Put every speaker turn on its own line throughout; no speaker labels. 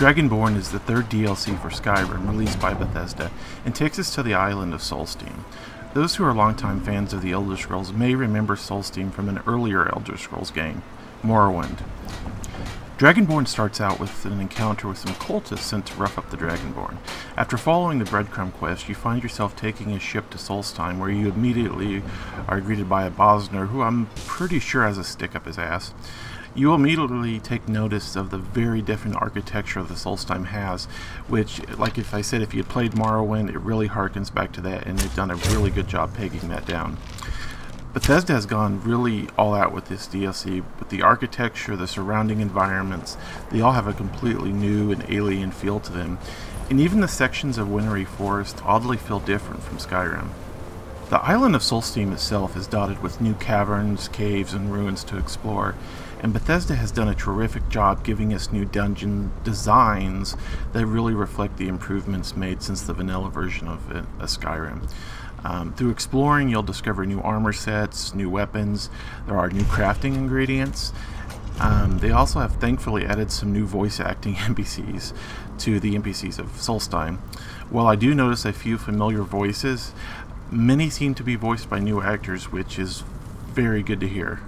Dragonborn is the third DLC for Skyrim, released by Bethesda, and takes us to the island of Solstheim. Those who are longtime fans of the Elder Scrolls may remember Solstheim from an earlier Elder Scrolls game, Morrowind. Dragonborn starts out with an encounter with some cultists sent to rough up the Dragonborn. After following the breadcrumb quest, you find yourself taking a ship to Solstheim, where you immediately are greeted by a Bosner, who I'm pretty sure has a stick up his ass. You will immediately take notice of the very different architecture that Solstheim has, which, like if I said, if you had played Morrowind, it really harkens back to that, and they've done a really good job pegging that down. Bethesda has gone really all out with this DLC, with the architecture, the surrounding environments. They all have a completely new and alien feel to them, and even the sections of Wintry Forest oddly feel different from Skyrim. The island of Solstheim itself is dotted with new caverns, caves, and ruins to explore, and Bethesda has done a terrific job giving us new dungeon designs that really reflect the improvements made since the vanilla version of Skyrim. Through exploring, you'll discover new armor sets, new weapons. There are new crafting ingredients. They also have thankfully added some new voice acting NPCs to the NPCs of Solstheim. While I do notice a few familiar voices, many seem to be voiced by new actors, which is very good to hear.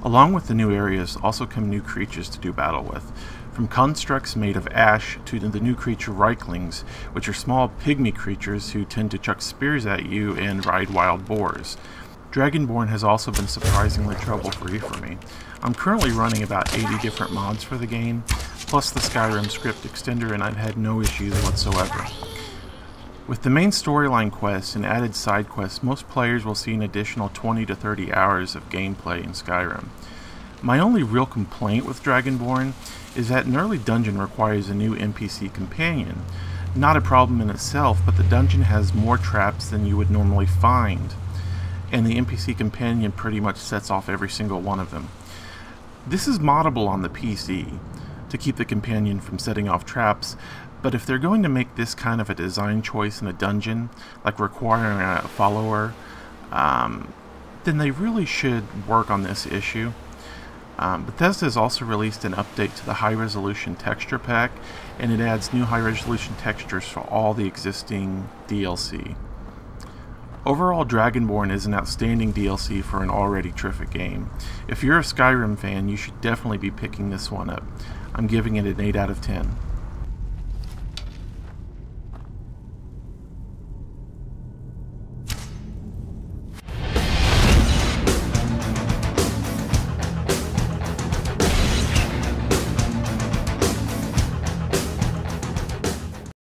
Along with the new areas also come new creatures to do battle with, from constructs made of ash to the new creature Reiklings, which are small pygmy creatures who tend to chuck spears at you and ride wild boars. Dragonborn has also been surprisingly trouble-free for me. I'm currently running about 80 different mods for the game, plus the Skyrim script extender, and I've had no issues whatsoever. With the main storyline quests and added side quests, most players will see an additional 20 to 30 hours of gameplay in Skyrim. My only real complaint with Dragonborn is that an early dungeon requires a new NPC companion. Not a problem in itself, but the dungeon has more traps than you would normally find, and the NPC companion pretty much sets off every single one of them. This is moddable on the PC to keep the companion from setting off traps, but if they're going to make this kind of a design choice in a dungeon, like requiring a follower, then they really should work on this issue. Bethesda has also released an update to the high-resolution texture pack, and it adds new high-resolution textures for all the existing DLC. Overall, Dragonborn is an outstanding DLC for an already terrific game. If you're a Skyrim fan, you should definitely be picking this one up. I'm giving it an 8 out of 10.